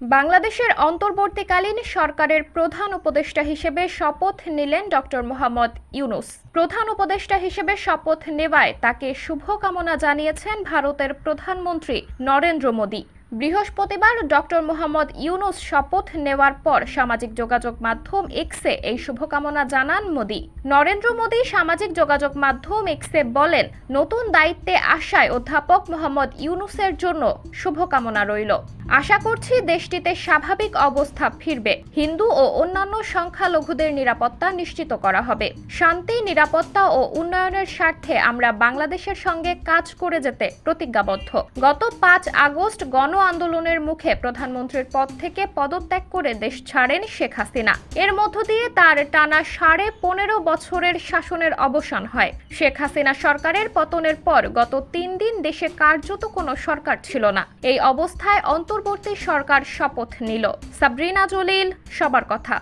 বাংলাদেশের অন্তর্বর্তীকালীন সরকারের প্রধান উপদেষ্টা হিসেবে শপথ নিলেন ডক্টর মোহাম্মদ ইউনূস। প্রধান উপদেষ্টা হিসেবে শপথ নেওয়ায় তাকে শুভকামনা জানিয়েছেন ভারতের প্রধানমন্ত্রী নরেন্দ্র মোদি। বৃহস্পতিবার ডক্টর মোহাম্মদ ইউনূস শপথ নেওয়ার পর সামাজিক যোগাযোগ মাধ্যম এক্সে এই শুভকামনা জানান মোদি। নরেন্দ্র মোদি সামাজিক যোগাযোগ মাধ্যম এক্সে বলেন, নতুন দায়িত্বে আসায় অধ্যাপক মোহাম্মদ ইউনূসের জন্য শুভকামনা রইল। আশা করছি দেশটিতে স্বাভাবিক অবস্থা ফিরবে। হিন্দু ও অন্যান্য সংখ্যালঘুদের নিরাপত্তা নিশ্চিত করা হবে। শান্তি, নিরাপত্তা ও উন্নয়নের স্বার্থে আমরা বাংলাদেশের সঙ্গে কাজ করে যেতে প্রতিজ্ঞাবদ্ধ। গত 5 আগস্ট গণ আন্দোলনের মুখে প্রধানমন্ত্রীর পদ থেকে পদত্যাগ করে দেশ ছাড়েন শেখ হাসিনা। এর মধ্য দিয়ে তার টানা 15.5 বছরের শাসনের অবসান হয়। শেখ হাসিনা সরকারের পতনের পর গত 3 দিন দেশে কার্যত কোনো সরকার ছিল না। এই অবস্থায় অন্তর্বর্তী সরকার শপথ নিল। সাবরিনা জলিল, সবার কথা।